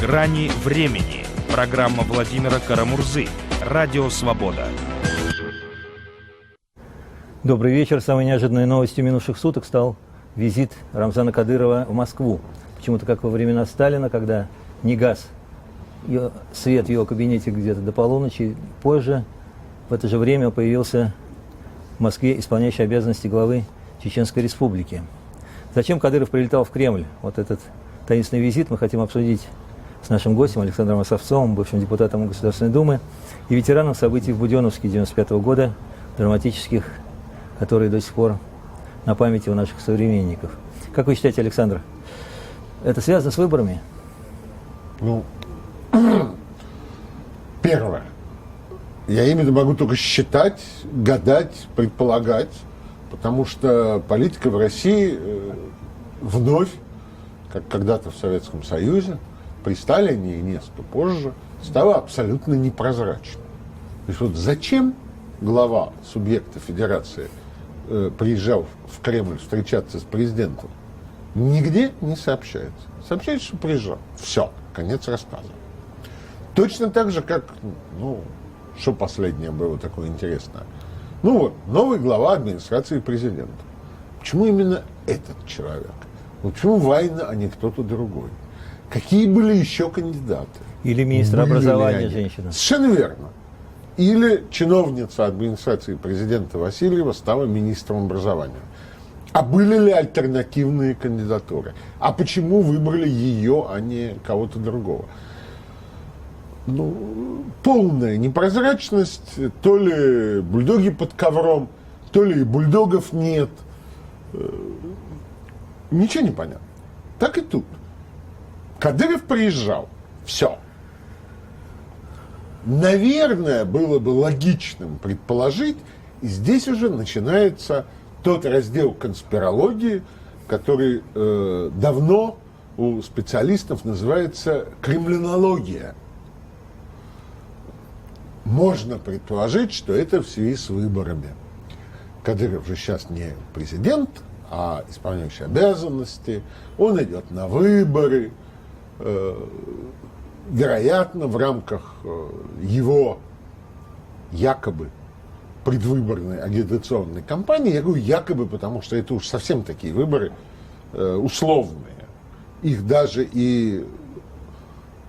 Грани времени. Программа Владимира Карамурзы. Радио «Свобода». Добрый вечер. Самой неожиданной новостью минувших суток стал визит Рамзана Кадырова в Москву. Почему-то как во времена Сталина, когда не гас свет в его кабинете где-то до полуночи, позже, в это же время появился в Москве исполняющий обязанности главы Чеченской Республики. Зачем Кадыров прилетал в Кремль? Вот этот таинственный визит мы хотим обсудить с нашим гостем Александром Осовцовым, бывшим депутатом Государственной Думы и ветераном событий в Буденновске 1995 года, драматических, которые до сих пор на памяти у наших современников. Как вы считаете, Александр, это связано с выборами? Ну, первое. Я именно могу только считать, гадать, предполагать, потому что политика в России вновь, как когда-то в Советском Союзе, при Сталине и несколько позже, стала абсолютно непрозрачной. То есть вот зачем глава субъекта федерации приезжал в Кремль встречаться с президентом, нигде не сообщается. Сообщается, что приезжал. Все, конец рассказа. Точно так же, как, что последнее было такое интересное. Новый глава администрации президента. Почему именно этот человек? Почему Вайна, а не кто-то другой? Какие были еще кандидаты? Или министр образования женщина? Совершенно верно. Или чиновница администрации президента Васильева стала министром образования. А были ли альтернативные кандидатуры? А почему выбрали ее, а не кого-то другого? Полная непрозрачность, то ли бульдоги под ковром, то ли бульдогов нет. Ничего не понятно. Так и тут. Кадыров приезжал. Все. Наверное, было бы логичным предположить, и здесь уже начинается тот раздел конспирологии, который давно у специалистов называется кремлинология. Можно предположить, что это в связи с выборами. Кадыров же сейчас не президент, а исполняющий обязанности. Он идет на выборы. Вероятно, в рамках его якобы предвыборной агитационной кампании, я говорю якобы, потому что это уж совсем такие выборы условные. Их даже и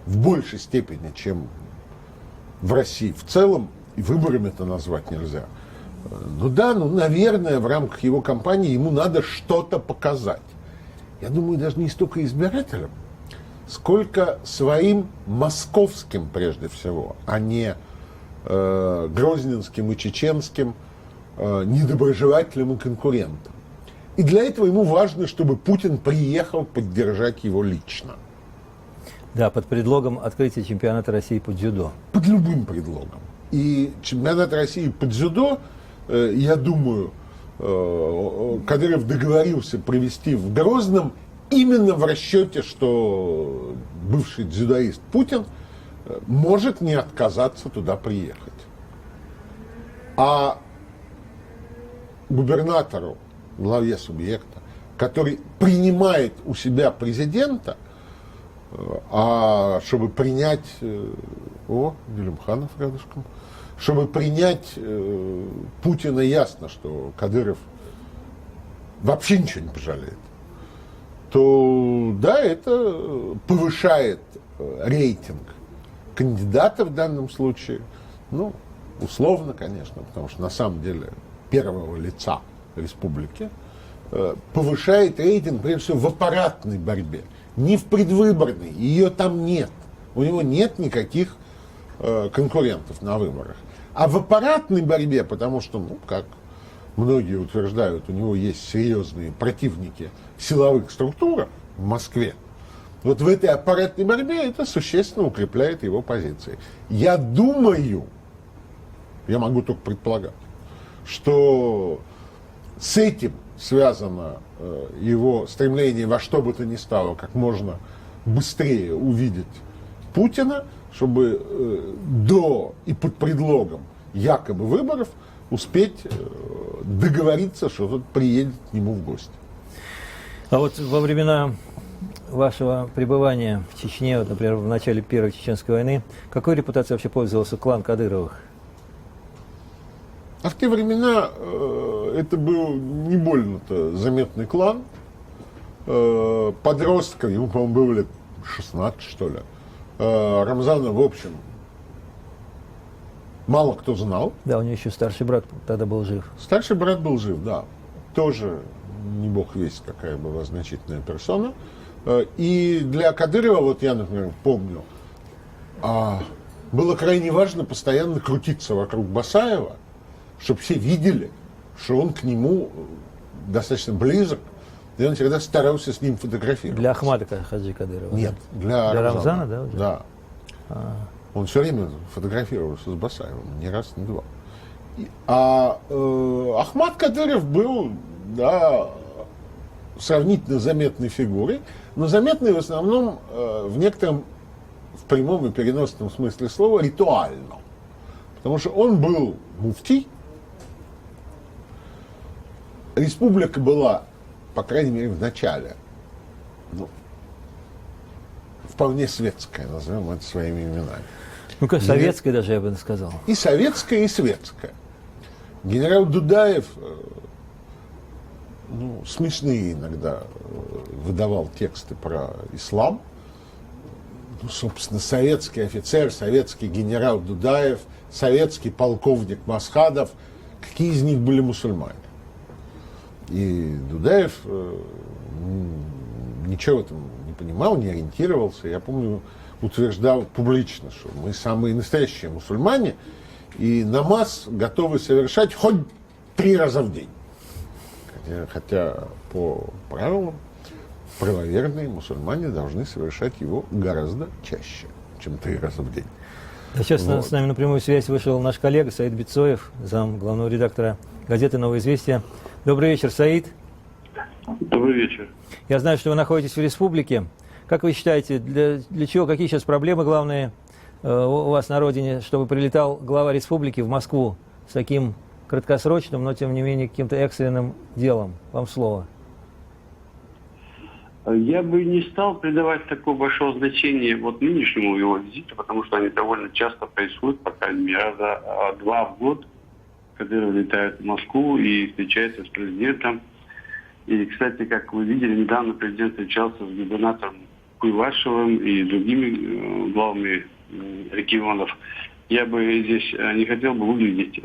в большей степени, чем в России в целом, и выборами это назвать нельзя. Наверное, в рамках его кампании ему надо что-то показать. Я думаю, даже не столько избирателям, сколько своим московским, прежде всего, а не грозненским и чеченским недоброжелателям и конкурентам. И для этого ему важно, чтобы Путин приехал поддержать его лично. Да, под предлогом открытия чемпионата России по дзюдо. Под любым предлогом. И чемпионат России по дзюдо, я думаю, Кадыров договорился провести в Грозном именно в расчете, что бывший дзюдоист Путин может не отказаться туда приехать. А губернатору, главе субъекта, который принимает у себя президента, а чтобы принять... Делимханов рядышком. Чтобы принять Путина, ясно, что Кадыров вообще ничего не пожалеет. То да, это повышает рейтинг кандидата в данном случае. Условно, конечно, потому что на самом деле первого лица республики повышает рейтинг, прежде всего, в аппаратной борьбе. Не в предвыборной, ее там нет. У него нет никаких конкурентов на выборах. А в аппаратной борьбе, потому что, как многие утверждают, у него есть серьезные противники в силовых структурах в Москве, вот в этой аппаратной борьбе это существенно укрепляет его позиции. Я думаю, я могу только предполагать, что с этим связано его стремление во что бы то ни стало как можно быстрее увидеть Путина, чтобы до и под предлогом якобы выборов успеть договориться, что тот приедет к нему в гости. А вот во времена вашего пребывания в Чечне, вот, например, в начале Первой Чеченской войны, какой репутацией вообще пользовался клан Кадыровых? А в те времена это был не больно-то заметный клан. Подростков, ему, по-моему, было лет 16, что ли. Рамзана, в общем, мало кто знал. Да, у него еще старший брат тогда был жив. Старший брат был жив, да. Тоже не бог весть, какая была значительная персона. И для Кадырова, вот я, например, помню, было крайне важно постоянно крутиться вокруг Басаева, чтобы все видели, что он к нему достаточно близок, и он всегда старался с ним фотографироваться. Для Ахмада Хаджи Кадырова? Нет, для Рамзана, да? Уже? Да. Он все время фотографировался с Басаевым, не раз, не два. Ахмад Кадыров был, да, сравнительно заметной фигурой, но заметной в основном в некотором, в прямом и переносном смысле слова, ритуально. Потому что он был муфтий, республика была, по крайней мере, в начале, вполне светская, назовем это своими именами. Ну-ка, советская даже, я бы сказал. И советская, и светская. Генерал Дудаев, смешные иногда выдавал тексты про ислам. Собственно, советский офицер, советский генерал Дудаев, советский полковник Масхадов. Какие из них были мусульмане? И Дудаев ничего в этом не понимал, не ориентировался. Я помню, утверждал публично, что мы самые настоящие мусульмане, и намаз готовы совершать хоть 3 раза в день. Хотя по правилам правоверные мусульмане должны совершать его гораздо чаще, чем 3 раза в день. Сейчас с нами на прямую связь вышел наш коллега Саид Бицоев, зам главного редактора газеты «Новое известие». Добрый вечер, Саид. Добрый вечер. Я знаю, что вы находитесь в республике. Как вы считаете, для чего, какие сейчас проблемы главные у вас на родине, чтобы прилетал глава республики в Москву с таким краткосрочным, но тем не менее каким-то экстренным делом? Вам слово. Я бы не стал придавать такого большого значения нынешнему его визиту, потому что они довольно часто происходят, по крайней мере, раза 2 в год. Кадыров летает в Москву и встречается с президентом. И, кстати, как вы видели, недавно президент встречался с губернатором Куйвашевым и другими главами регионов. Я бы здесь не хотел бы выглядеть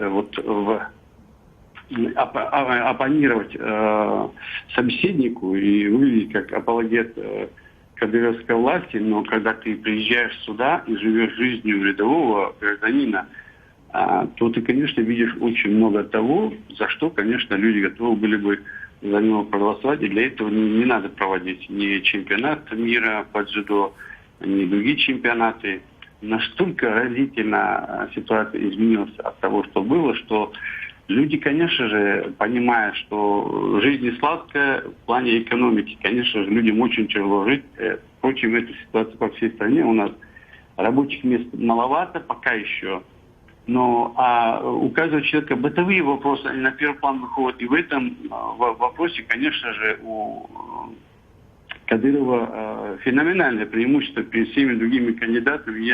оппонировать собеседнику и выглядеть как апологет кадыровской власти, но когда ты приезжаешь сюда и живешь жизнью рядового гражданина, то ты, конечно, видишь очень много того, за что, конечно, люди готовы были бы за него проголосовать, и для этого не надо проводить ни чемпионат мира по дзюдо, ни другие чемпионаты. Настолько разительно ситуация изменилась от того, что было, что люди, конечно же, понимая, что жизнь не сладкая в плане экономики, конечно же, людям очень тяжело жить. Впрочем, эту ситуацию по всей стране у нас рабочих мест маловато пока еще. Но у каждого человека бытовые вопросы, они на первый план выходят. И в этом вопросе, конечно же, у Кадырова феноменальное преимущество перед всеми другими кандидатами.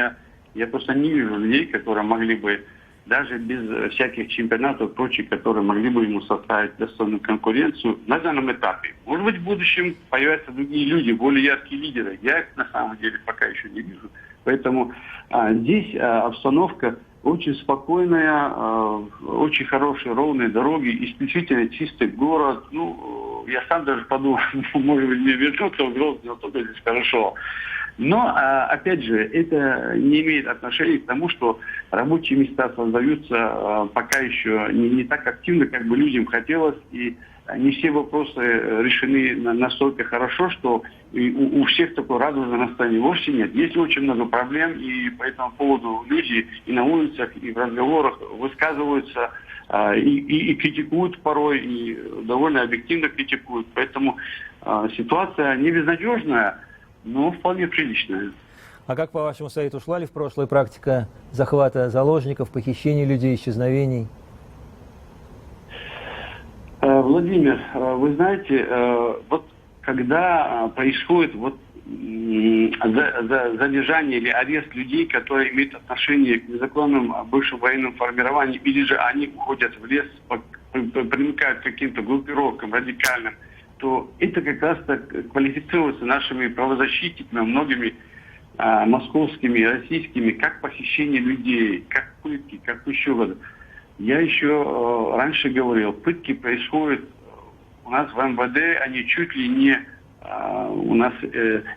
Я просто не вижу людей, которые могли бы, даже без всяких чемпионатов и прочих, которые могли бы ему составить достойную конкуренцию на данном этапе. Может быть, в будущем появятся другие люди, более яркие лидеры. Я их на самом деле пока еще не вижу. Поэтому здесь обстановка очень спокойная, очень хорошие ровные дороги, исключительно чистый город. Я сам даже подумал, может быть, мне вернуться в Грозный, только здесь хорошо. Но, опять же, это не имеет отношения к тому, что рабочие места создаются пока еще не так активно, как бы людям хотелось, и не все вопросы решены настолько хорошо, что у всех такое радужное настроение вовсе нет. Есть очень много проблем, и по этому поводу люди и на улицах, и в разговорах высказываются, и критикуют порой, и довольно объективно критикуют. Поэтому ситуация не безнадежная, но вполне приличная. А как, по-вашему, Саид, ушла ли в прошлое практика захвата заложников, похищения людей, исчезновений? Владимир, вы знаете, когда происходит задержание или арест людей, которые имеют отношение к незаконным бывшим военным формированиям, или же они уходят в лес, примыкают к каким-то группировкам радикальным, то это как раз квалифицируется нашими правозащитниками, многими московскими, российскими, как похищение людей, как пытки, как еще что-то. Я еще раньше говорил, пытки происходят у нас в МВД, они чуть ли не у нас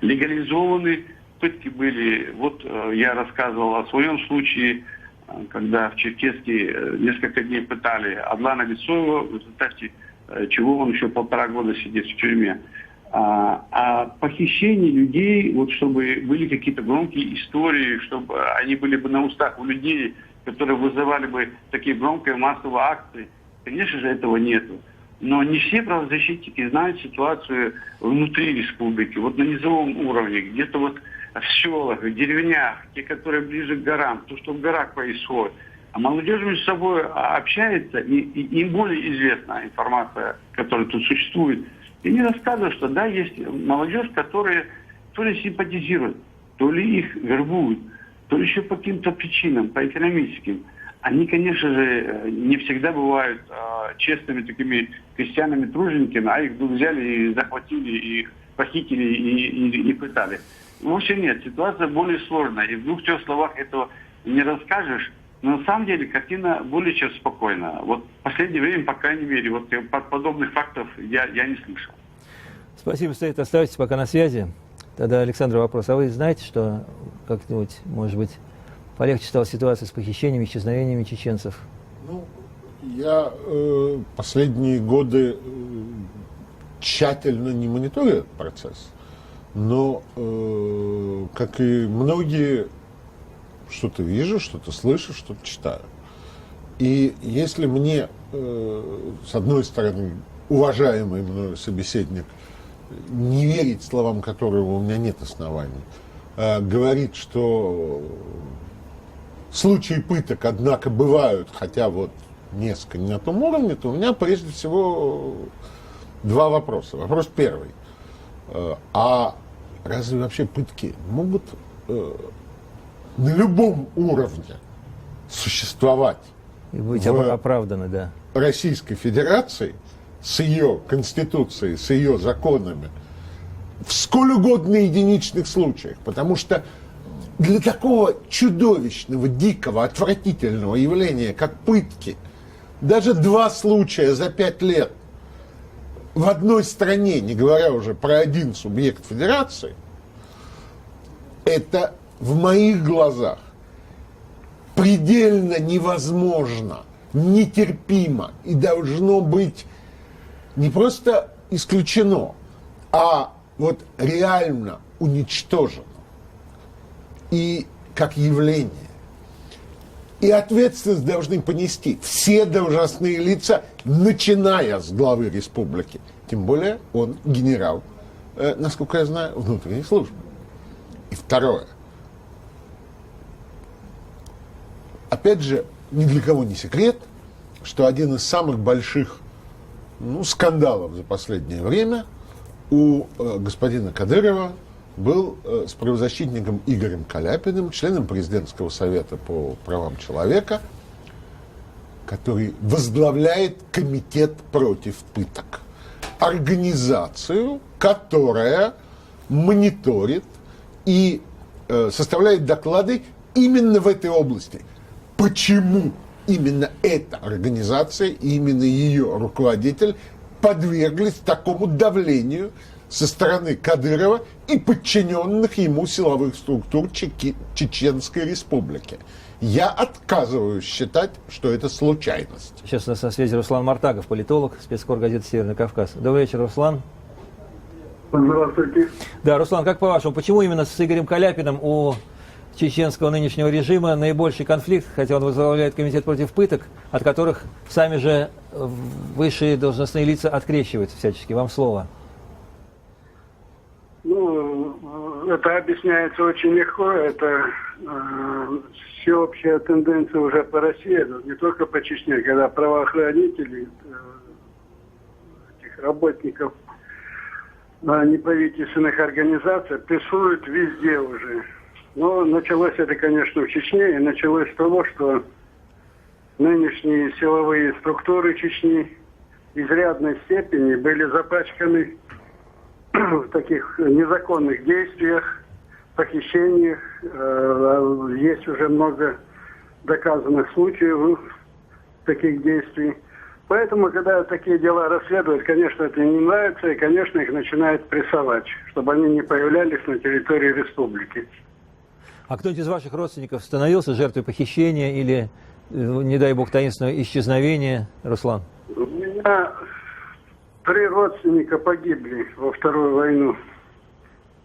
легализованы. Пытки были, вот я рассказывал о своем случае, когда в Черкесске несколько дней пытали Адлана Бесоева, в результате чего он еще 1,5 года сидит в тюрьме. А похищение людей, вот чтобы были какие-то громкие истории, чтобы они были бы на устах у людей, которые вызывали бы такие громкие массовые акции, конечно же, этого нету. Но не все правозащитники знают ситуацию внутри республики, вот на низовом уровне, где-то вот в селах, в деревнях, те, которые ближе к горам, то, что в горах происходит. А молодежь между собой общается, и им более известна информация, которая тут существует. И они рассказывают, что да, есть молодежь, которая то ли симпатизирует, то ли их вербуют, то ли еще по каким-то причинам, по экономическим. Они, конечно же, не всегда бывают честными такими крестьянами-тружениками, а их вдруг взяли и захватили, и похитили, и пытали. Вовсе нет, ситуация более сложная. И в 2-3 словах этого не расскажешь. Но на самом деле картина более чем спокойна. Вот в последнее время, по крайней мере, вот подобных фактов я не слышал. Спасибо, Стоит. Оставайтесь пока на связи. Тогда, Александр, вопрос. А вы знаете, что как-нибудь, может быть, полегче стала ситуация с похищениями, исчезновениями чеченцев? Ну, я последние годы тщательно не мониторю этот процесс, но, как и многие, что-то вижу, что-то слышу, что-то читаю. И если мне, с одной стороны, уважаемый мною собеседник, не верить словам которого у меня нет оснований, говорит, что случаи пыток, однако, бывают, хотя вот несколько не на том уровне, то у меня прежде всего 2 вопроса. Вопрос первый. А разве вообще пытки могут на любом уровне существовать И быть оправданы, да. Российской Федерации с ее Конституцией, с ее законами в сколь угодно единичных случаях? Потому что для такого чудовищного, дикого, отвратительного явления, как пытки, даже 2 случая за 5 лет в одной стране, не говоря уже про один субъект Федерации, это в моих глазах предельно невозможно, нетерпимо и должно быть не просто исключено, а вот реально уничтожено. И как явление. И ответственность должны понести все должностные лица, начиная с главы республики. Тем более он генерал, насколько я знаю, внутренней службы. И второе. Опять же, ни для кого не секрет, что один из самых больших скандалов за последнее время у господина Кадырова был с правозащитником Игорем Каляпиным, членом президентского совета по правам человека, который возглавляет комитет против пыток. Организацию, которая мониторит и составляет доклады именно в этой области. Почему именно эта организация и именно ее руководитель подверглись такому давлению со стороны Кадырова и подчиненных ему силовых структур Чеченской Республики? Я отказываюсь считать, что это случайность. Сейчас у нас на связи Руслан Мартагов, политолог, спецкор газеты «Северный Кавказ». Добрый вечер, Руслан. Здравствуйте. Да, Руслан, как по-вашему, почему именно с Игорем Каляпиным у чеченского нынешнего режима наибольший конфликт, хотя он возглавляет комитет против пыток, от которых сами же высшие должностные лица открещиваются всячески? Вам слово. Это объясняется очень легко. Это всеобщая тенденция уже по России, не только по Чечне, когда правоохранители, этих работников неправительственных организаций присутствует везде уже. Но началось это, конечно, в Чечне, и началось с того, что нынешние силовые структуры Чечни в изрядной степени были запачканы в таких незаконных действиях, похищениях. Есть уже много доказанных случаев таких действий. Поэтому, когда такие дела расследуют, конечно, это не нравится, и, конечно, их начинают прессовать, чтобы они не появлялись на территории республики. А кто-нибудь из ваших родственников становился жертвой похищения или, не дай бог, таинственного исчезновения, Руслан? У меня 3 родственника погибли во Вторую войну.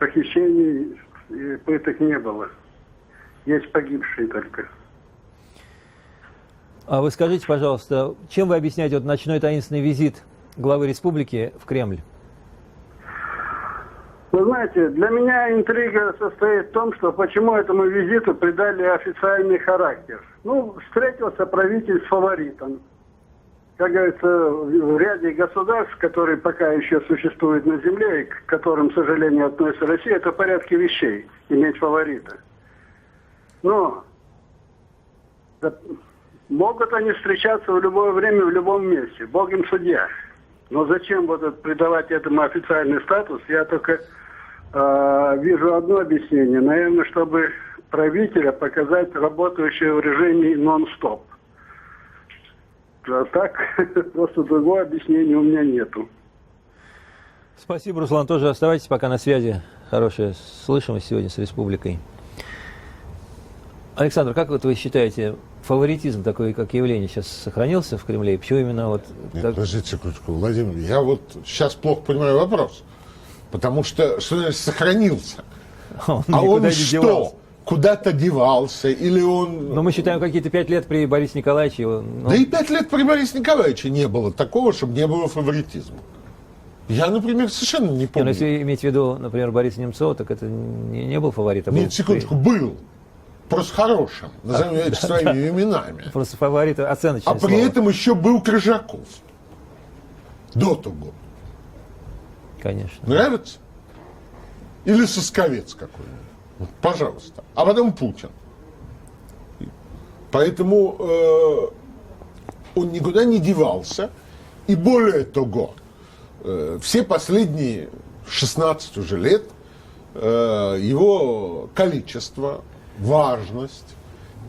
Похищений и пыток не было. Есть погибшие только. А вы скажите, пожалуйста, чем вы объясняете вот ночной таинственный визит главы республики в Кремль? Вы знаете, для меня интрига состоит в том, что почему этому визиту придали официальный характер. Ну, встретился правитель с фаворитом. Как говорится, в ряде государств, которые пока еще существуют на земле, и к которым, к сожалению, относится Россия, это в порядке вещей, иметь фаворита. Но могут они встречаться в любое время, в любом месте. Бог им судья. Но зачем вот придавать этому официальный статус, я только вижу одно объяснение. Наверное, чтобы правителя показать работающего в режиме нон-стоп. А так, просто другого объяснения у меня нету. Спасибо, Руслан. Тоже оставайтесь пока на связи. Хорошая слышимость сегодня с республикой. Александр, как вот вы считаете, фаворитизм такой, как явление, сейчас сохранился в Кремле? И почему именно вот Нет, так? подождите секундочку, Владимир, я вот сейчас плохо понимаю вопрос. Потому что значит сохранился? Он А никуда он не что? девался. Куда-то девался? Или он... Но мы считаем, какие-то 5 лет при Борисе Николаевиче. Ну, Да и 5 лет при Борисе Николаевиче не было такого, чтобы не было фаворитизма. Я, например, совершенно не но помню. если иметь в виду, например, Бориса Немцова, так это не был фаворит. А Нет, был секундочку, был. Просто хорошим. Назовем эти своими именами. просто фаворит оценочное А при слово. этом еще был Крыжаков. До того. Конечно. Нравится? Или Сосковец какой-нибудь. Вот, пожалуйста. А потом Путин. Поэтому он никуда не девался. И более того, все последние 16 уже лет его количество, важность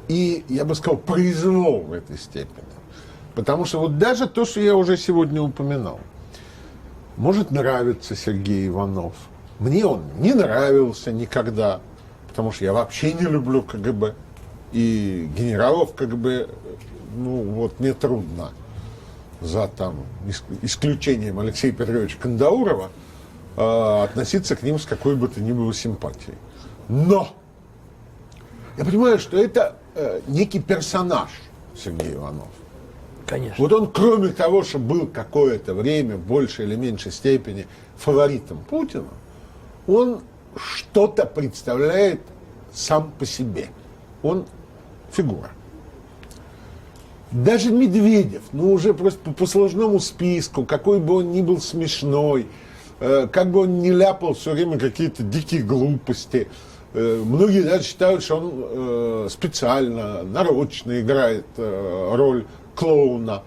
и, я бы сказал, произвол в этой степени. Потому что вот даже то, что я уже сегодня упоминал, может нравиться Сергей Иванов. Мне он не нравился никогда, потому что я вообще не люблю КГБ. И генералов КГБ, ну вот мне трудно, за там исключением Алексея Петровича Кандаурова, относиться к ним с какой бы то ни было симпатией. Но я понимаю, что это некий персонаж Сергей Иванов. Конечно. Вот он, кроме того, что был какое-то время в большей или меньшей степени фаворитом Путина, он что-то представляет сам по себе. Он фигура. Даже Медведев, ну уже просто по сложному списку, какой бы он ни был смешной, как бы он ни ляпал все время какие-то дикие глупости, многие даже считают, что он специально, нарочно играет роль клоуна,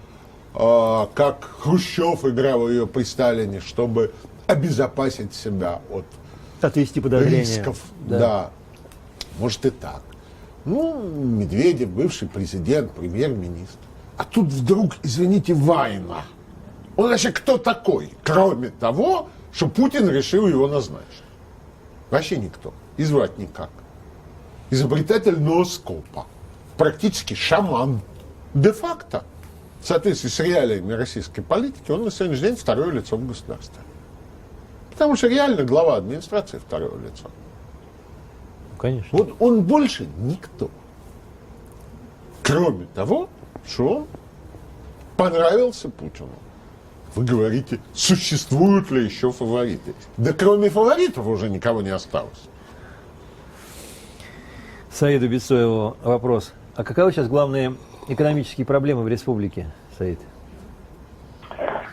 как Хрущев играл ее при Сталине, чтобы обезопасить себя от Отвести подозрения. рисков. Да. Может и так. Ну, Медведев, бывший президент, премьер-министр. А тут вдруг, извините, война. Он вообще кто такой? Кроме того, что Путин решил его назначить. Вообще никто. И звать никак. Изобретатель носкопа. Практически шаман. Де-факто. В соответствии с реалиями российской политики, он на сегодняшний день второе лицо в государстве. Потому что реально глава администрации второе лицо. Конечно. Вот он больше никто. Кроме того, что он понравился Путину. Вы говорите, существуют ли еще фавориты? Да кроме фаворитов уже никого не осталось. Саиду Бесоеву вопрос. А каковы сейчас главные экономические проблемы в республике, Саид?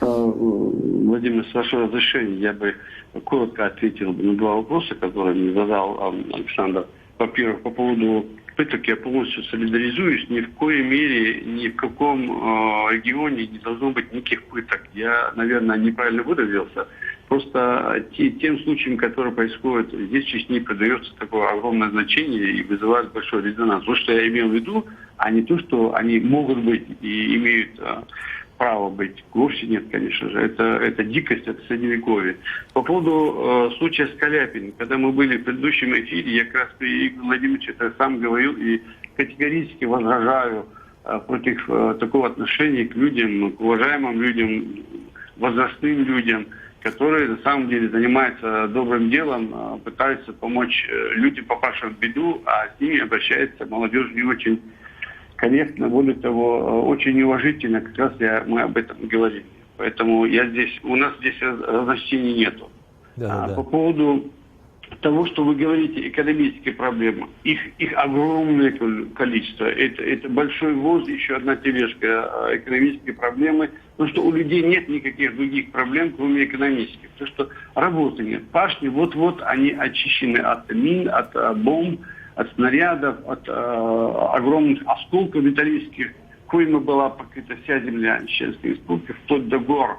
Владимир Владимир, с вашего разрешения, я бы коротко ответил на два вопроса, которые мне задал Александр. Во-первых, по поводу пыток я полностью солидаризуюсь. Ни в коей мере, ни в каком регионе не должно быть никаких пыток. Я, наверное, неправильно выразился. Просто тем случаям, которые происходят здесь, в Чечне, придается такое огромное значение и вызывает большой резонанс. Вот что я имел в виду, а не то, что они могут быть и имеют право быть. Вовсе нет, конечно же. Это дикость, это средневековье. По поводу случая Скаляпин. Когда мы были в предыдущем эфире, я как раз при Игоре Владимировиче это сам говорил и категорически возражаю против такого отношения к людям, к уважаемым людям, возрастным людям, которые на самом деле занимаются добрым делом, пытаются помочь людям, попавшим в беду, а с ними обращается молодежь не очень корректно, более того, очень неуважительно, как раз мы об этом говорили. Поэтому у нас здесь разночтений нету. Да. По поводу того, что вы говорите, экономические проблемы, их огромное количество. Это большой воз, еще одна тележка, экономические проблемы. Потому что у людей нет никаких других проблем, кроме экономических. Потому что работы нет. Пашни вот-вот они очищены от мин, от бомб, от снарядов, от огромных осколков металлических, коими была покрыта вся земля Чеченской Республики, вплоть до гор.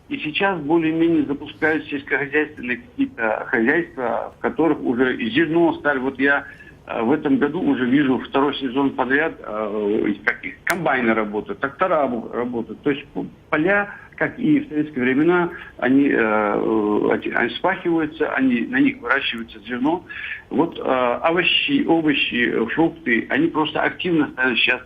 И сейчас более-менее запускают сельскохозяйственные какие-то хозяйства, в которых уже зерно стали. Вот я в этом году уже вижу второй сезон подряд, комбайны работают, трактора работают. То есть поля, как и в советские времена, они спахиваются, на них выращивается зерно. Вот овощи, фрукты, они просто активно стали сейчас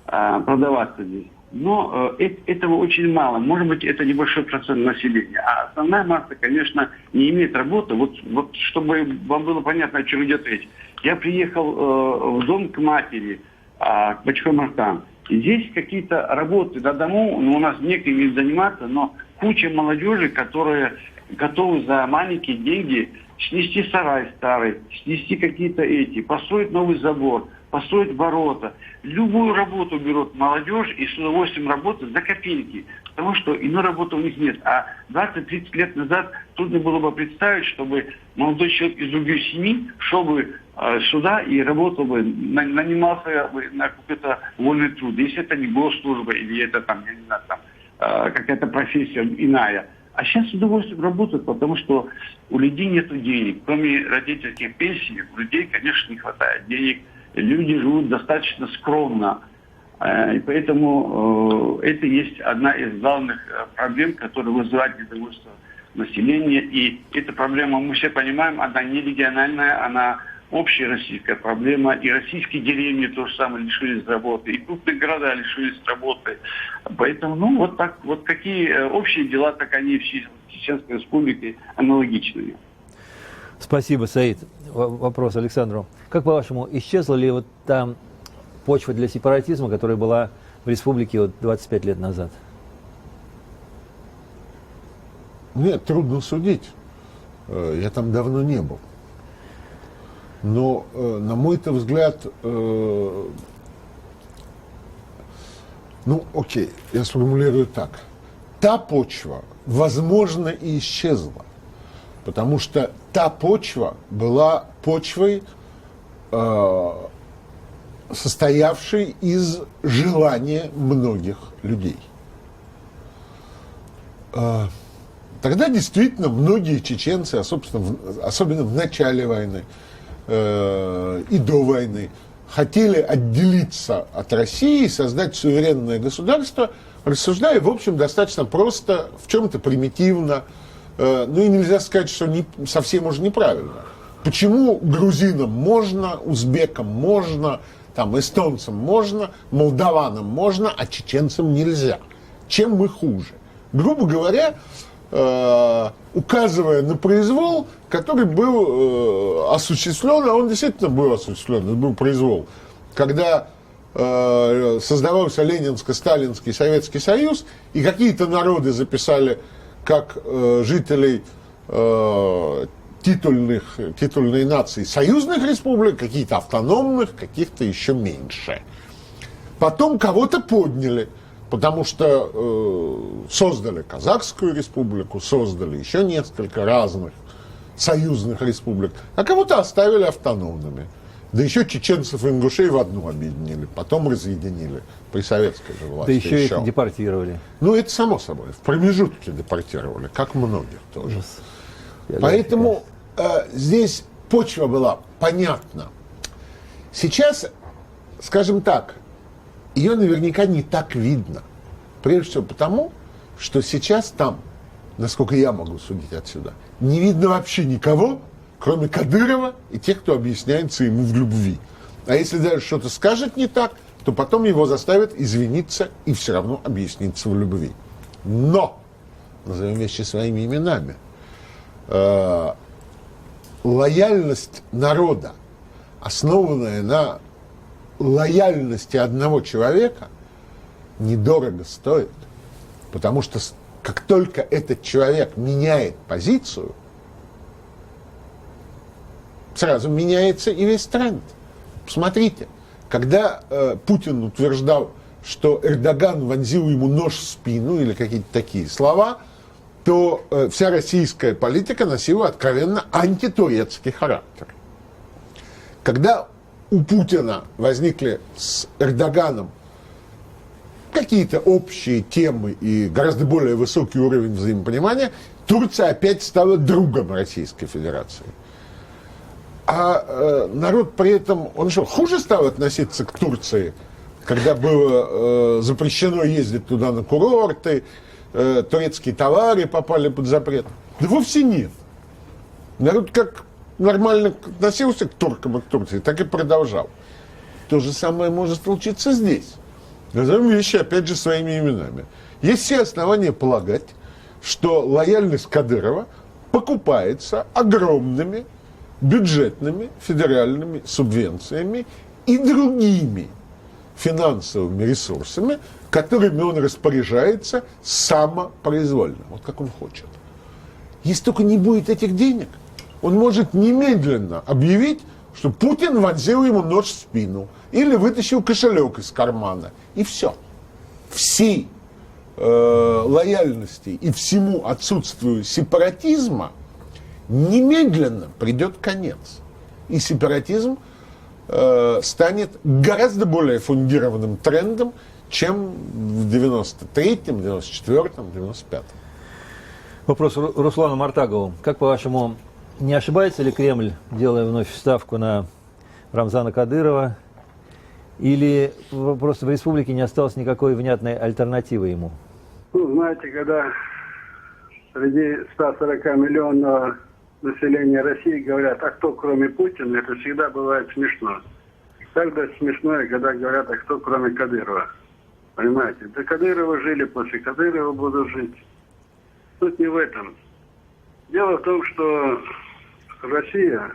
продаваться здесь. Но этого очень мало. Может быть, это небольшой процент населения. А основная масса, конечно, не имеет работы. Вот чтобы вам было понятно, о чем идет речь. Я приехал в дом к матери, к Бачхамартан. И здесь какие-то работы на дому, у нас неким им заниматься, но куча молодежи, которые готовы за маленькие деньги снести сарай старый, снести какие-то построить новый забор, построить ворота. Любую работу берут молодежь и с удовольствием работают за копейки. Потому что иной работы у них нет. А 20-30 лет назад трудно было бы представить, чтобы молодой человек из другой семьи шел бы сюда и работал бы, нанимался бы на какой-то вольный труд. Если это не госслужба или это там, я не знаю, там какая-то профессия иная. А сейчас с удовольствием работают, потому что у людей нет денег. Кроме родительских пенсий, у людей, конечно, не хватает денег. Люди живут достаточно скромно. И поэтому это есть одна из главных проблем, которая вызывает недовольство населения. И эта проблема, мы все понимаем, она не региональная, она общая российская проблема. И российские деревни то же самое лишились работы, и крупные города лишились работы. Поэтому вот какие общие дела, так они и в Чеченской Республике аналогичные. Спасибо, Саид. Вопрос Александру. Как, по-вашему, исчезла ли вот та почва для сепаратизма, которая была в республике 25 лет назад? Нет, трудно судить. Я там давно не был. Но, на мой-то взгляд, окей, я сформулирую так. Та почва, возможно, и исчезла. Потому что та почва была почвой, состоявшей из желания многих людей. Тогда действительно многие чеченцы, особенно в начале войны и до войны, хотели отделиться от России и создать суверенное государство, рассуждая, в общем, достаточно просто, в чем-то примитивно. И нельзя сказать, что совсем уже неправильно. Почему грузинам можно, узбекам можно, эстонцам можно, молдаванам можно, а чеченцам нельзя? Чем мы хуже? Грубо говоря, указывая на произвол, который был осуществлен, а он действительно был осуществлен, это был произвол. Когда создавался Ленинско-Сталинский Советский Союз, и какие-то народы записали как жителей титульной нации союзных республик, какие-то автономных, каких-то еще меньше. Потом кого-то подняли. потому что создали Казахскую республику, создали еще несколько разных союзных республик, а кого-то оставили автономными. Да еще чеченцев и ингушей в одну объединили, потом разъединили при советской же власти. Да еще их депортировали. Ну, это само собой. В промежутке депортировали, как многих тоже. Поэтому здесь почва была понятна. Сейчас, скажем так, ее наверняка не так видно. Прежде всего потому, что сейчас там, насколько я могу судить отсюда, не видно вообще никого, кроме Кадырова и тех, кто объясняется ему в любви. А если даже что-то скажет не так, то потом его заставят извиниться и все равно объясниться в любви. Но, назовем вещи своими именами, лояльность народа, основанная на лояльности одного человека, недорого стоит. Потому что как только этот человек меняет позицию, сразу меняется и весь тренд. Посмотрите, когда Путин утверждал, что Эрдоган вонзил ему нож в спину или какие-то такие слова, то вся российская политика носила откровенно антитурецкий характер. Когда у Путина возникли с Эрдоганом какие-то общие темы и гораздо более высокий уровень взаимопонимания, Турция опять стала другом Российской Федерации. А народ при этом, он что, хуже стал относиться к Турции, когда было запрещено ездить туда на курорты, турецкие товары попали под запрет? Да вовсе нет. Народ как нормально относился к туркам и к Турции, так и продолжал. То же самое может случиться здесь. Назовем вещи, опять же, своими именами. Есть все основания полагать, что лояльность Кадырова покупается огромными бюджетными федеральными субвенциями и другими финансовыми ресурсами, которыми он распоряжается самопроизвольно, вот как он хочет. Если только не будет этих денег, он может немедленно объявить, что Путин вонзил ему нож в спину или вытащил кошелек из кармана. И все. Всей лояльности и всему отсутствию сепаратизма немедленно придет конец. И сепаратизм станет гораздо более фундированным трендом, чем в 93-м, 94-м, 95-м. Вопрос Руслану Мартагову. Как, по-вашему, не ошибается ли Кремль, делая вновь ставку на Рамзана Кадырова, или просто в республике не осталось никакой внятной альтернативы ему? Ну, знаете, когда среди 140 миллионов населения России говорят, а кто кроме Путина, это всегда бывает смешно. Тогда смешно, когда говорят, а кто кроме Кадырова. Понимаете? До Кадырова жили, после Кадырова будут жить. Суть не в этом. Дело в том, что Россия,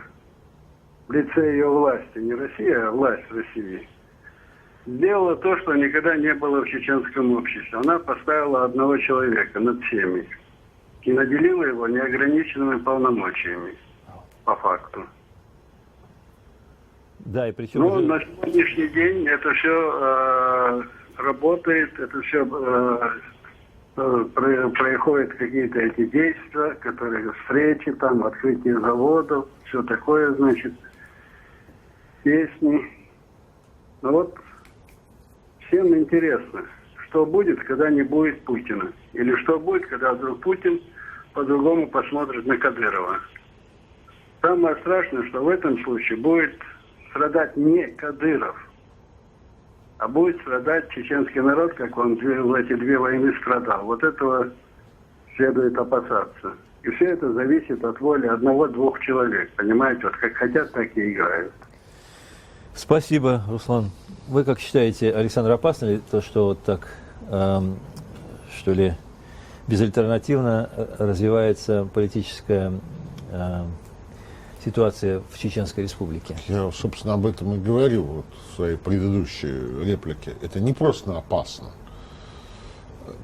в лице ее власти, не Россия, а власть России, сделала то, что никогда не было в чеченском обществе. Она поставила одного человека над всеми и наделила его неограниченными полномочиями, по факту. Да, и причем... Ну, на сегодняшний день это все работает, это все происходят какие-то эти действия, которые встречи, там, открытие заводов, все такое, значит, песни. Но вот всем интересно, что будет, когда не будет Путина. Или что будет, когда вдруг Путин по-другому посмотрит на Кадырова. Самое страшное, что в этом случае будет страдать не Кадыров, а будет страдать чеченский народ, как он в эти две войны страдал. Вот этого следует опасаться. И все это зависит от воли одного-двух человек. Понимаете, вот как хотят, так и играют. Спасибо, Руслан. Вы как считаете, Александр, опасно ли то, что вот так, что ли, безальтернативно развивается политическая ситуация в Чеченской Республике? Я, собственно, об этом и говорил вот в своей предыдущей реплике. Это не просто опасно,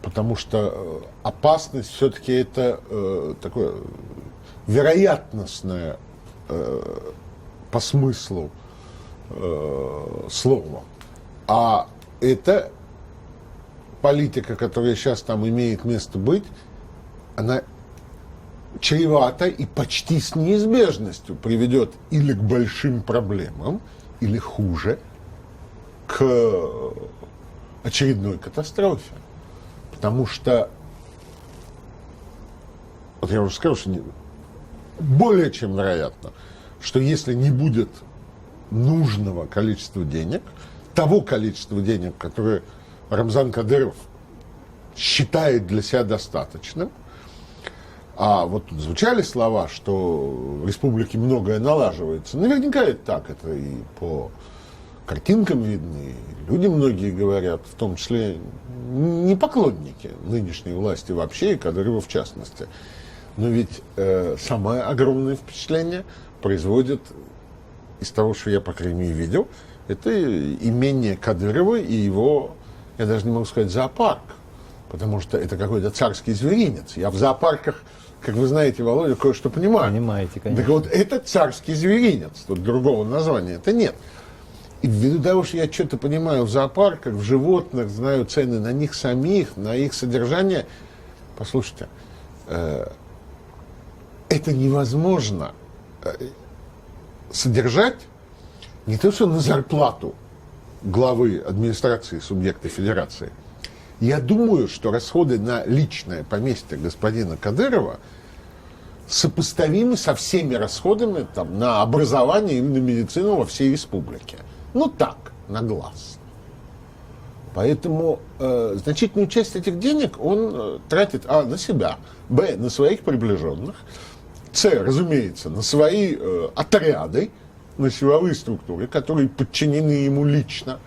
потому что опасность все-таки это такое вероятностное по смыслу слово. А это политика, которая сейчас там имеет место быть, она чревата и почти с неизбежностью приведет или к большим проблемам, или хуже, к очередной катастрофе. Потому что, вот я уже сказал, что более чем вероятно, что если не будет нужного количества денег, того количества денег, которое Рамзан Кадыров считает для себя достаточным, а вот тут звучали слова, что в республике многое налаживается. Наверняка это так, это и по картинкам видно, и люди многие говорят, в том числе не поклонники нынешней власти вообще, и Кадырова в частности. Но ведь самое огромное впечатление производит из того, что я, по крайней мере, видел, это имение Кадырова и его, я даже не могу сказать, зоопарк, потому что это какой-то царский зверинец. Я в зоопарках, как вы знаете, Володя, кое-что понимаю. Понимаете, конечно. Так вот, это царский зверинец, тут другого названия это нет. И ввиду того, что я что-то понимаю в зоопарках, в животных, знаю цены на них самих, на их содержание, послушайте, это невозможно содержать не то, что на зарплату главы администрации субъекта федерации. Я думаю, что расходы на личное поместье господина Кадырова сопоставимы со всеми расходами там, на образование и на медицину во всей республике. Ну так, на глаз. Поэтому значительную часть этих денег он тратит на себя, б, на своих приближенных, с, разумеется, на свои отряды, на силовые структуры, которые подчинены ему лично.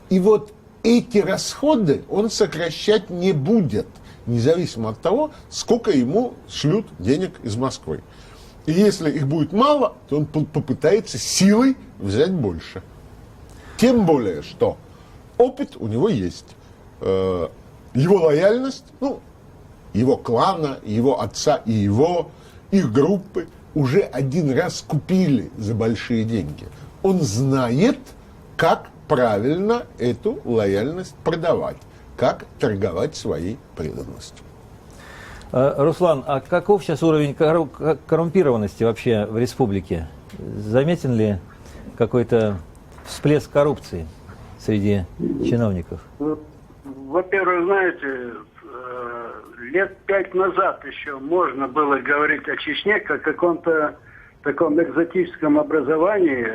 И вот эти расходы он сокращать не будет, независимо от того, сколько ему шлют денег из Москвы. И если их будет мало, то он попытается силой взять больше. Тем более, что опыт у него есть. Его лояльность, его клана, его отца и их группы уже один раз купили за большие деньги. Он знает, как правильно эту лояльность продавать, как торговать своей преданностью. Руслан, а каков сейчас уровень коррумпированности вообще в республике? Заметен ли какой-то всплеск коррупции среди чиновников? Во-первых, знаете, лет 5 назад еще можно было говорить о Чечне как о каком-то таком экзотическом образовании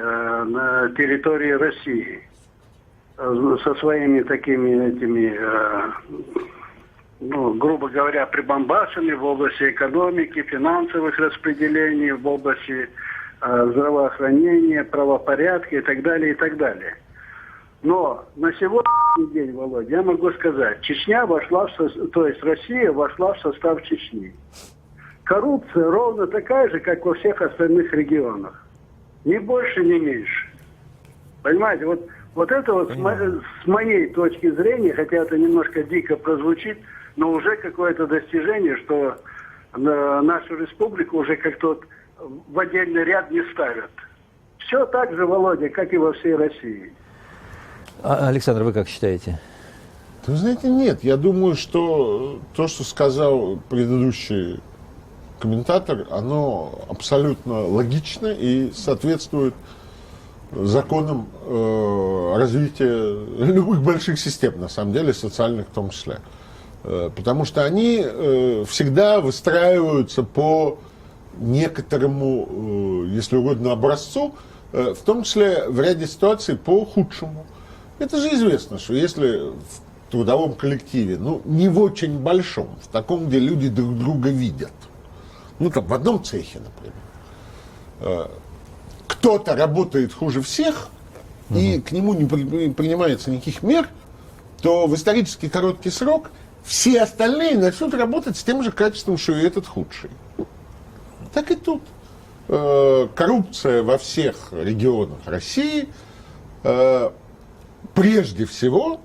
на территории России со своими такими грубо говоря, прибамбасами в области экономики, финансовых распределений, в области здравоохранения, правопорядка и так далее, и так далее. Но на сегодняшний день, Володя, я могу сказать, Чечня вошла Россия вошла в состав Чечни. Коррупция ровно такая же, как во всех остальных регионах. Ни больше, ни меньше. Понимаете, вот это вот с моей точки зрения, хотя это немножко дико прозвучит, но уже какое-то достижение, что нашу республику уже как-то в отдельный ряд не ставят. Все так же, Володя, как и во всей России. Александр, вы как считаете? Вы знаете, нет. Я думаю, что то, что сказал предыдущий комментатор, оно абсолютно логично и соответствует законам развития любых больших систем, на самом деле, социальных в том числе. Потому что они всегда выстраиваются по некоторому, если угодно, образцу, в том числе в ряде ситуаций по худшему. Это же известно, что если в трудовом коллективе, не в очень большом, в таком, где люди друг друга видят, там в одном цехе, например, кто-то работает хуже всех, и к нему не принимается никаких мер, то в исторически короткий срок все остальные начнут работать с тем же качеством, что и этот худший. Так и тут. Коррупция во всех регионах России прежде всего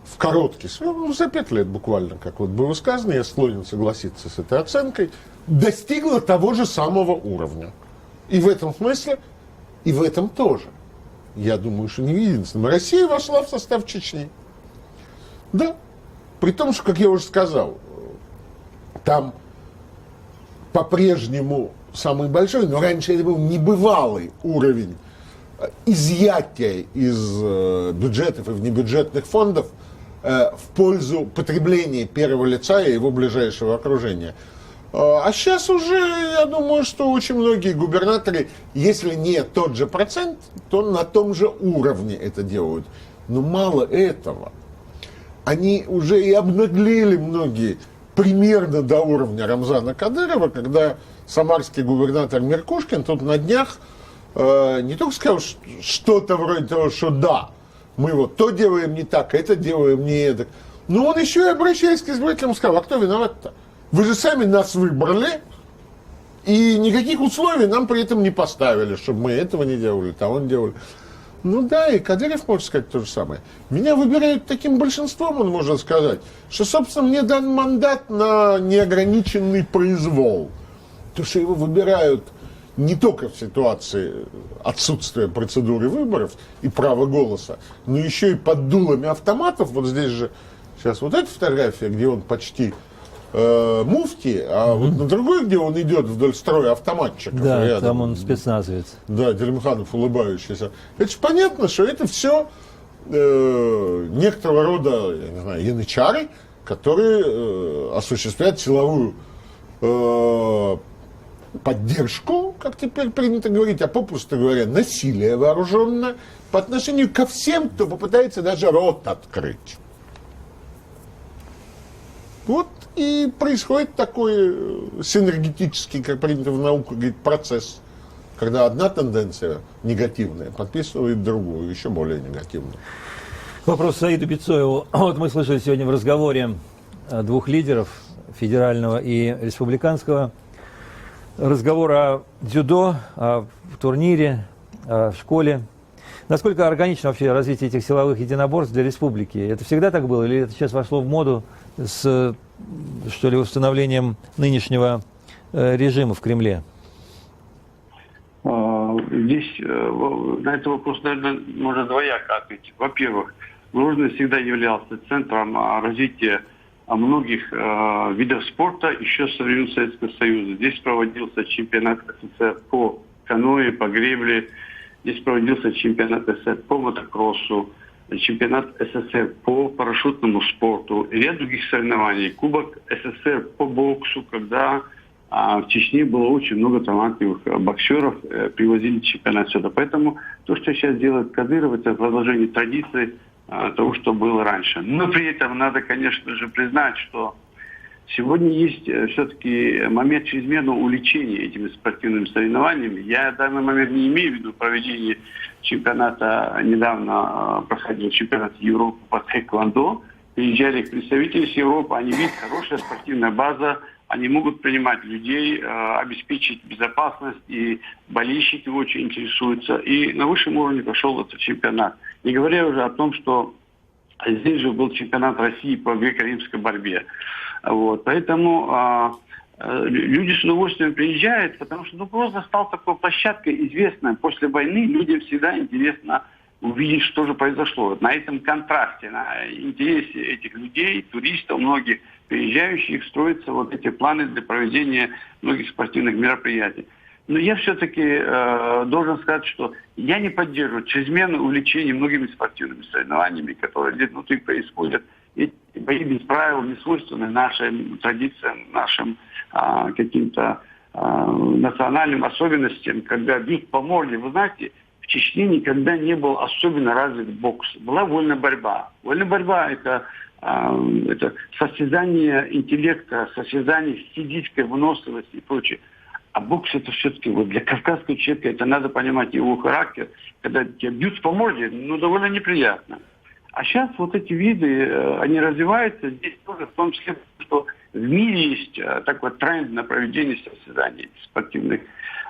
в короткий срок, за 5 лет буквально, как вот было сказано, я склонен согласиться с этой оценкой, достигла того же самого уровня. И в этом смысле, и в этом тоже. Я думаю, что не единственным. Россия вошла в состав Чечни. Да. При том, что, как я уже сказал, там по-прежнему самый большой, но раньше это был небывалый уровень изъятия из бюджетов и внебюджетных фондов в пользу потребления первого лица и его ближайшего окружения. А сейчас уже, я думаю, что очень многие губернаторы, если не тот же процент, то на том же уровне это делают. Но мало этого. Они уже и обнаглели многие примерно до уровня Рамзана Кадырова, когда самарский губернатор Меркушкин тут на днях не только сказал что-то вроде того, что да, мы вот то делаем не так, это делаем не эдак, но он еще и, обращаясь к избирателям, сказал: а кто виноват-то? Вы же сами нас выбрали, и никаких условий нам при этом не поставили, чтобы мы этого не делали, того не делали. Ну да, и Кадыров может сказать то же самое. Меня выбирают таким большинством, он может сказать, что, собственно, мне дан мандат на неограниченный произвол. То, что его выбирают не только в ситуации отсутствия процедуры выборов и права голоса, но еще и под дулами автоматов. Вот здесь же сейчас вот эта фотография, где он почти муфти, а вот на другой, где он идет вдоль строя автоматчиков. Да, рядом, там он спецназовец. Да, Делимханов улыбающийся. Это же понятно, что это все некоторого рода, я не знаю, янычары, которые осуществляют силовую поддержку, как теперь принято говорить, а попросту говоря, насилие вооруженное по отношению ко всем, кто попытается даже рот открыть. Вот и происходит такой синергетический, как принято в науке говорить, процесс, когда одна тенденция негативная подписывает другую, еще более негативную. Вопрос Саиду Бицоеву. Вот мы слышали сегодня в разговоре двух лидеров, федерального и республиканского, разговор о дзюдо, о турнире, о школе. Насколько органично вообще развитие этих силовых единоборств для республики? Это всегда так было или это сейчас вошло в моду с, что ли, установлением нынешнего режима в Кремле? Здесь на этот вопрос, наверное, можно двояко ответить. Во-первых, Грозный всегда являлся центром развития многих видов спорта еще со времен Советского Союза. Здесь проводился чемпионат СССР по каноэ, по гребле, здесь проводился чемпионат СССР по мотокроссу, чемпионат СССР по парашютному спорту и ряд других соревнований. Кубок СССР по боксу, когда в Чечне было очень много талантливых боксеров, привозили чемпионат сюда. Поэтому то, что сейчас делает Кадыров, это продолжение традиции того, что было раньше. Но при этом надо, конечно же, признать, что сегодня есть все-таки момент чрезмерного увлечения этими спортивными соревнованиями. Я в данный момент не имею в виду проведение чемпионата, недавно проходил чемпионат Европы по тэквондо. Приезжали представители с Европы, они видят, хорошая спортивная база, они могут принимать людей, обеспечить безопасность, и болельщики очень интересуются. И на высшем уровне прошел этот чемпионат. Не говоря уже о том, что здесь же был чемпионат России по греко-римской борьбе. Вот. Поэтому люди с удовольствием приезжают, потому что просто стал такой площадкой известной. После войны людям всегда интересно увидеть, что же произошло. На этом контрасте, на интересе этих людей, туристов, многих приезжающих, строятся вот эти планы для проведения многих спортивных мероприятий. Но я все-таки должен сказать, что я не поддерживаю чрезмерное увлечение многими спортивными соревнованиями, которые здесь внутри происходят. Эти бои без правил не свойственны нашим традициям, нашим каким-то национальным особенностям, когда бьют по морде. Вы знаете, в Чечне никогда не был особенно развит бокс. Была вольная борьба. Вольная борьба – это состязание интеллекта, состязание физической выносливости и прочее. А бокс это все-таки вот для кавказского человека, это надо понимать его характер. Когда тебя бьют по морде, довольно неприятно. А сейчас вот эти виды, они развиваются. Здесь тоже в том числе, что в мире есть такой тренд на проведение состязаний спортивных.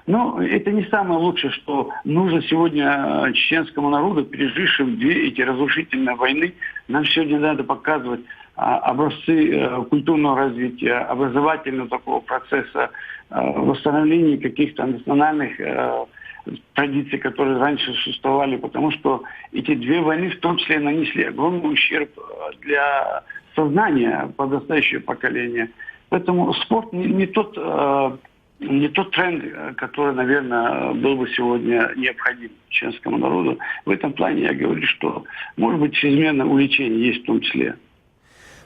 Но это не самое лучшее, что нужно сегодня чеченскому народу, пережившим две эти разрушительные войны. Нам сегодня надо показывать образцы культурного развития, образовательного такого процесса, восстановления каких-то национальных традиций, которые раньше существовали, потому что эти две войны в том числе нанесли огромный ущерб для сознание подрастающего поколения. Поэтому спорт не тот тренд, который, наверное, был бы сегодня необходим чеченскому народу. В этом плане я говорю, что, может быть, чрезмерное увлечение есть в том числе.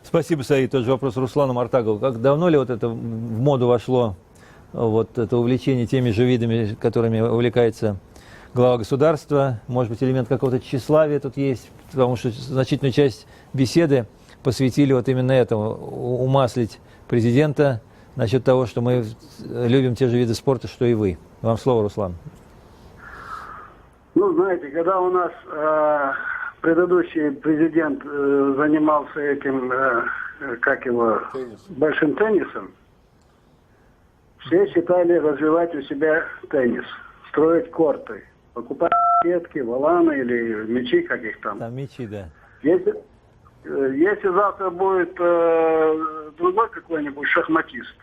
Спасибо, Саид. Тот же вопрос Руслану Мартагову. Как давно ли вот это в моду вошло, вот это увлечение теми же видами, которыми увлекается глава государства? Может быть, элемент какого-то тщеславия тут есть, потому что значительную часть беседы посвятили вот именно этому, умаслить президента насчет того, что мы любим те же виды спорта, что и вы. Вам слово, Руслан. Ну, знаете, когда у нас предыдущий президент занимался этим, большим теннисом, все считали развивать у себя теннис, строить корты, покупать сетки, валаны или мячи, как их там. Там мячи, да. Если завтра будет другой какой-нибудь шахматист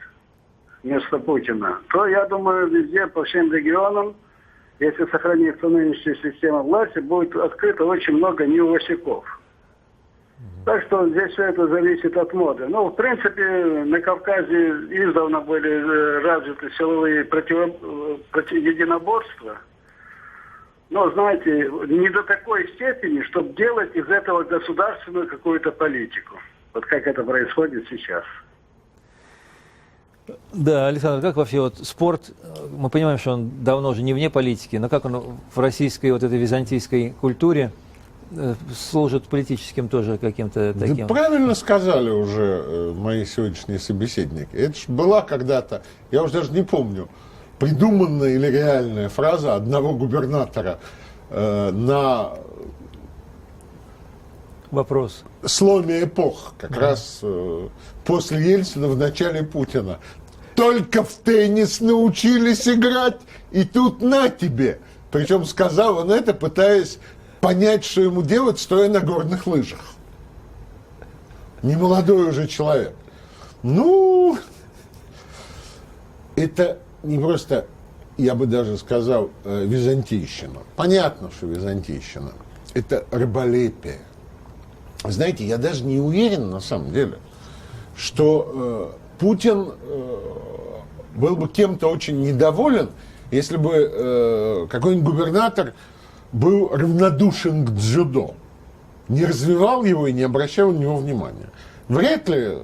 вместо Путина, то, я думаю, везде, по всем регионам, если сохранится нынешняя система власти, будет открыто очень много неувосяков. Так что здесь все это зависит от моды. Ну, в принципе, на Кавказе издавна были развиты силовые единоборства. Но, знаете, не до такой степени, чтобы делать из этого государственную какую-то политику. Вот как это происходит сейчас. Да, Александр, как вообще вот спорт, мы понимаем, что он давно уже не вне политики, но как он в российской вот этой византийской культуре служит политическим тоже каким-то таким? Да правильно сказали уже мои сегодняшние собеседники. Это ж была когда-то, я уже даже не помню, придуманная или реальная фраза одного губернатора на Вопрос. сломе эпох, как раз после Ельцина, в начале Путина. Только в теннис научились играть, и тут на тебе. Причем сказал он это, пытаясь понять, что ему делать, стоя на горных лыжах. Немолодой уже человек. Ну, это не просто, я бы даже сказал, византийщина. Понятно, что византийщина. Это раболепие. Знаете, я даже не уверен, на самом деле, что Путин был бы кем-то очень недоволен, если бы какой-нибудь губернатор был равнодушен к дзюдо, не развивал его и не обращал на него внимания. Вряд ли,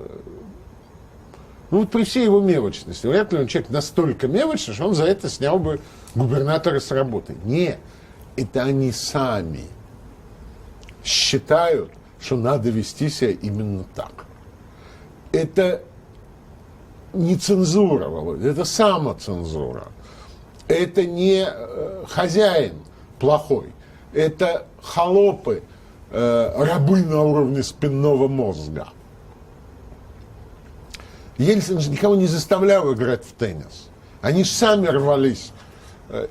ну вот при всей его мелочности, вряд ли он человек настолько мелочный, что он за это снял бы губернатора с работы. Нет, это они сами считают, что надо вести себя именно так. Это не цензура, Володя, это самоцензура. Это не хозяин плохой, это холопы, рабы на уровне спинного мозга. Ельцин же никого не заставлял играть в теннис. Они же сами рвались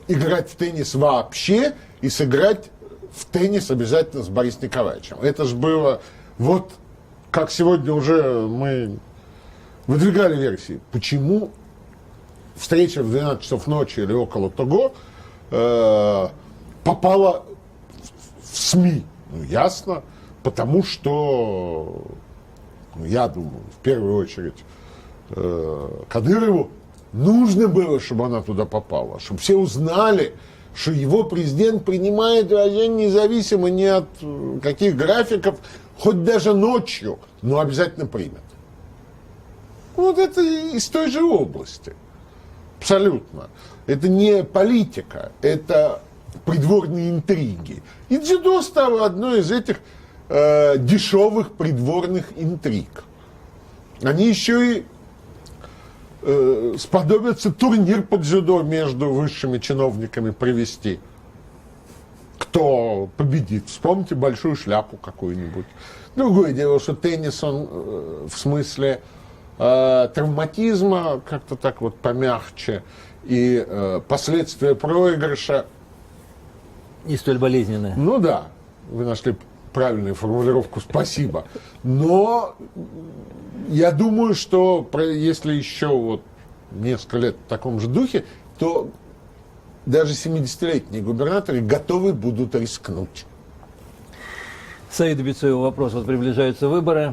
играть в теннис вообще и сыграть в теннис обязательно с Борисом Николаевичем. Это же было, вот как сегодня уже мы выдвигали версии, почему встреча в 12 часов ночи или около того попала в СМИ. Ну, ясно, потому что, ну, я думаю, в первую очередь Кадырову нужно было, чтобы она туда попала, чтобы все узнали, что его президент принимает решение независимо ни от каких графиков, хоть даже ночью, но обязательно примет. Вот это из той же области. Абсолютно. Это не политика, это придворные интриги. И дзюдо стало одной из этих дешевых придворных интриг. Они еще и сподобятся турнир по дзюдо между высшими чиновниками провести. Кто победит? Вспомните большую шляпу какую-нибудь. Другое дело, что теннис, он в смысле травматизма как-то так вот помягче, и последствия проигрыша. Не столь болезненное. Ну да, вы нашли правильную формулировку, спасибо. Но я думаю, что если еще вот несколько лет в таком же духе, то даже 70-летние губернаторы готовы будут рискнуть. Саиду Бицоеву вопрос. Вот приближаются выборы.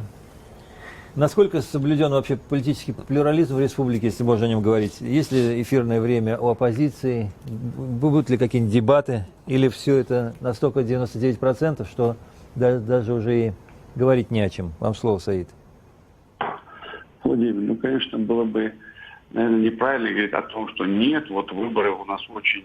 Насколько соблюден вообще политический плюрализм в республике, если можно о нем говорить? Есть ли эфирное время у оппозиции? Будут ли какие-нибудь дебаты? Или все это настолько 99%, что даже уже и говорить не о чем? Вам слово, Саид. Владимир, ну, конечно, было бы, наверное, неправильно говорить о том, что нет, вот выборы у нас очень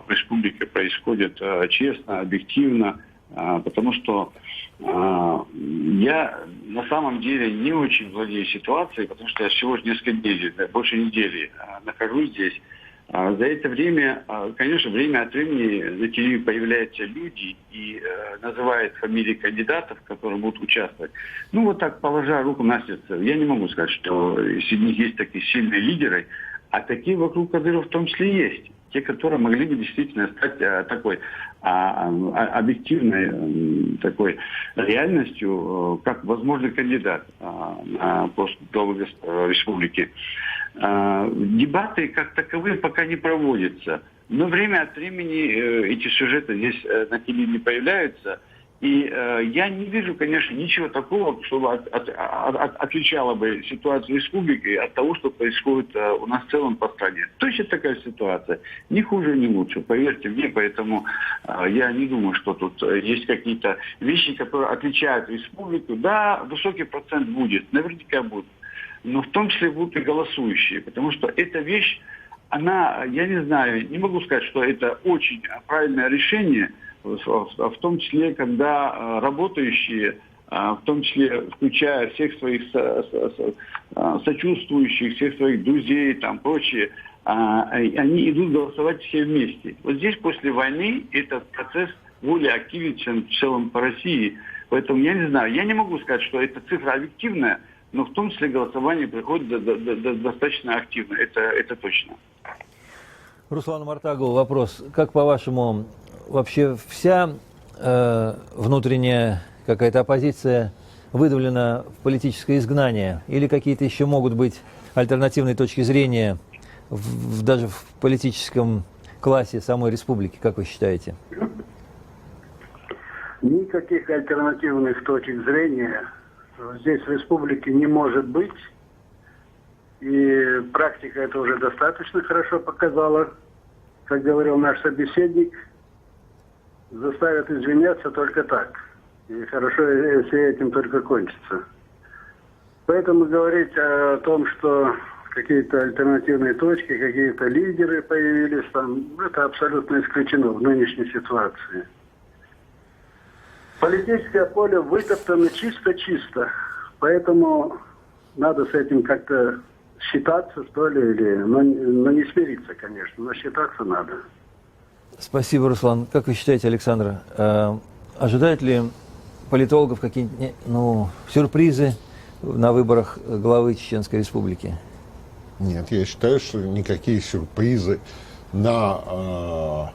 в республике происходят честно, объективно, потому что я на самом деле не очень владею ситуацией, потому что я всего несколько дней, больше недели нахожусь здесь. За это время, конечно, время от времени на телевизоре появляются люди и называют фамилии кандидатов, которые будут участвовать. Ну, вот так, положа руку на сердце, я не могу сказать, что среди них есть такие сильные лидеры, а такие вокруг Кадырова в том числе есть. Те, которые могли бы действительно стать такой объективной такой реальностью, как возможный кандидат на пост главы республики. Дебаты как таковые пока не проводятся, но время от времени эти сюжеты здесь на телевидении появляются, и я не вижу, конечно, ничего такого, чтобы отличало бы ситуацию республики от того, что происходит у нас в целом по стране. Точно такая ситуация, ни хуже, ни лучше, поверьте мне, поэтому я не думаю, что тут есть какие-то вещи, которые отличают республику. Да, высокий процент будет, наверняка будет. Но в том числе будут и голосующие, потому что эта вещь, она, я не знаю, не могу сказать, что это очень правильное решение, в том числе, когда работающие, в том числе включая всех своих сочувствующих, всех своих друзей, там прочее, они идут голосовать все вместе. Вот здесь после войны этот процесс более активен, чем в целом по России. Поэтому я не знаю, я не могу сказать, что эта цифра объективная, но в том числе голосование приходит достаточно активно, это точно. Руслану Мартагову вопрос. Как, по-вашему, вообще вся внутренняя какая-то оппозиция выдавлена в политическое изгнание? Или какие-то еще могут быть альтернативные точки зрения даже в политическом классе самой республики, как вы считаете? Никаких альтернативных точек зрения здесь в республике не может быть. И практика это уже достаточно хорошо показала. Как говорил наш собеседник, заставят извиняться только так. И хорошо, если этим только кончится. Поэтому говорить о том, что какие-то альтернативные точки, какие-то лидеры появились там, это абсолютно исключено в нынешней ситуации. Политическое поле вытоптано чисто-чисто. Поэтому надо с этим как-то считаться, что ли, но не смириться, конечно, но считаться надо. Спасибо, Руслан. Как вы считаете, Александр, ожидают ли политологов какие-нибудь сюрпризы на выборах главы Чеченской Республики? Нет, я считаю, что никакие сюрпризы в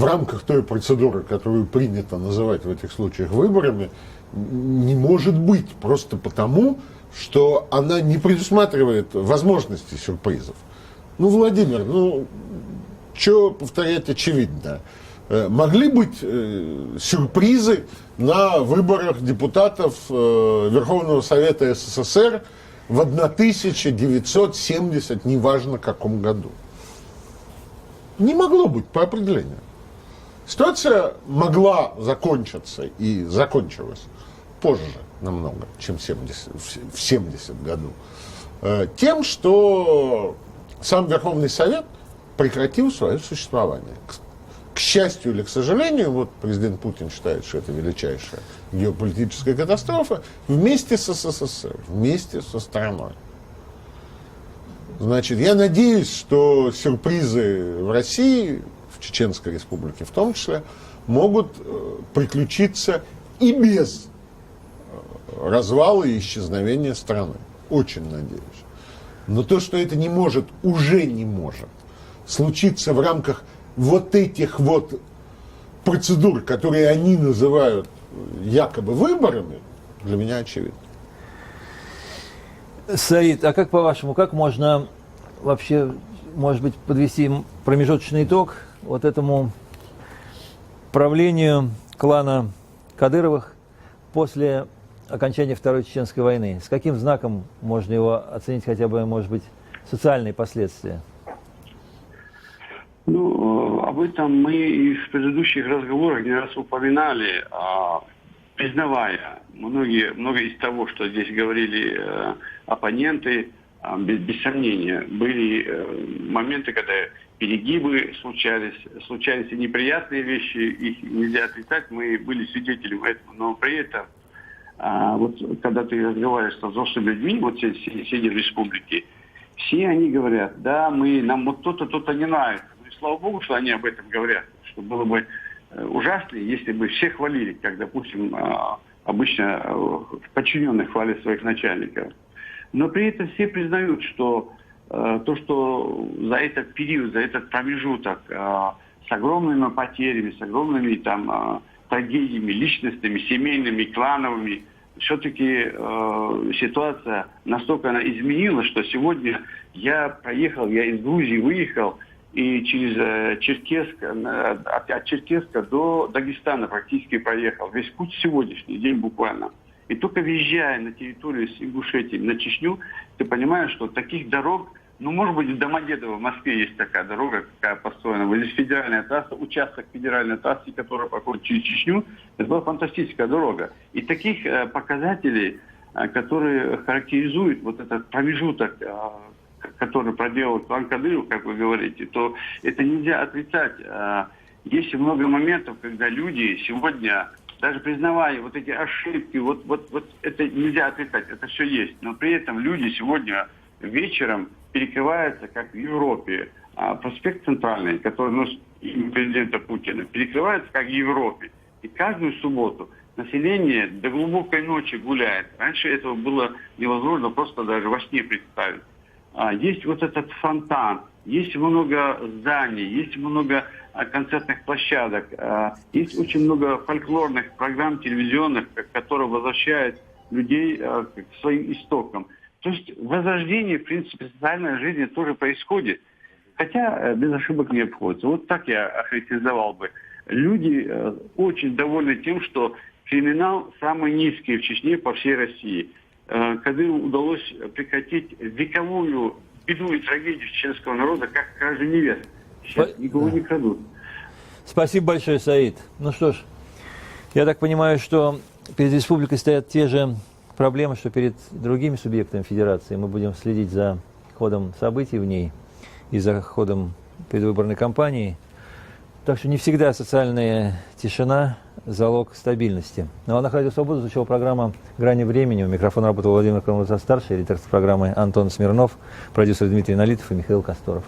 рамках той процедуры, которую принято называть в этих случаях выборами, не может быть. Просто потому, что она не предусматривает возможности сюрпризов. Ну, Владимир, что повторять очевидно? Могли быть сюрпризы на выборах депутатов Верховного Совета СССР в 1970, неважно каком году. Не могло быть по определению. Ситуация могла закончиться и закончилась позже намного, чем в 70 году. Тем, что сам Верховный Совет прекратил свое существование. К счастью или к сожалению, вот президент Путин считает, что это величайшая геополитическая катастрофа, вместе с СССР, вместе со страной. Значит, я надеюсь, что сюрпризы в России, в Чеченской Республике в том числе, могут приключиться и без развала и исчезновения страны. Очень надеюсь. Но то, что это не может, уже не может случиться в рамках вот этих вот процедур, которые они называют якобы выборами, для меня очевидно. Саид, а как по-вашему, как можно вообще, может быть, подвести промежуточный итог вот этому правлению клана Кадыровых после окончания Второй Чеченской войны? С каким знаком можно его оценить, хотя бы, может быть, социальные последствия? Ну, об этом мы и в предыдущих разговорах не раз упоминали, признавая многое из того, что здесь говорили оппоненты, без сомнения, были моменты, когда перегибы случались и неприятные вещи, их нельзя отрицать, мы были свидетелями этого, но при этом, вот когда ты разговариваешь со взрослыми людьми, вот сидя в республике, все они говорят, да, нам вот то-то не нравится. Ну, и слава богу, что они об этом говорят, что было бы ужасно, если бы все хвалили, как, допустим, обычно подчиненные хвалят своих начальников. Но при этом все признают, что то, что за этот период, за этот промежуток с огромными потерями, с огромными трагедиями личностными, семейными, клановыми, все-таки ситуация настолько она изменилась, что сегодня я из Грузии выехал, и через Черкесск, от Черкесска до Дагестана практически проехал. Весь путь сегодняшний день буквально. И только въезжая на территорию Ингушетии, на Чечню, ты понимаешь, что таких дорог, ну, может быть, в Домодедово, в Москве есть такая дорога, какая построена. Вот здесь федеральная трасса, участок федеральной трассы, который проходит через Чечню, это была фантастическая дорога. И таких показателей, которые характеризуют вот этот промежуток, который проделал Ислам Кадыров, как вы говорите, то это нельзя отрицать. Есть много моментов, когда люди сегодня, даже признавая вот эти ошибки, вот это нельзя отрицать, это все есть. Но при этом люди сегодня вечером перекрываются, как в Европе. Проспект Центральный, который носит имя президента Путина, перекрывается, как в Европе. И каждую субботу население до глубокой ночи гуляет. Раньше этого было невозможно просто даже во сне представить. Есть вот этот фонтан, есть много зданий, есть много концертных площадок, есть очень много фольклорных программ телевизионных, которые возвращают людей к своим истокам. То есть возрождение, в принципе, социальной жизни тоже происходит, хотя без ошибок не обходится. Вот так я охарактеризовал бы. Люди очень довольны тем, что криминал самый низкий в Чечне по всей России. Кадырову удалось прекратить вековую беду и трагедию чеченского народа, как кража невест. Сейчас никого не крадут. Спасибо большое, Саид. Ну что ж, я так понимаю, что перед республикой стоят те же проблемы, что перед другими субъектами федерации. Мы будем следить за ходом событий в ней и за ходом предвыборной кампании. Так что не всегда социальная тишина – залог стабильности. Ну а на Радио Свобода звучала программа «Грани времени». У микрофона работал Владимир Карамурза-старший, редактор программы Антон Смирнов, продюсер Дмитрий Налитов и Михаил Косторов.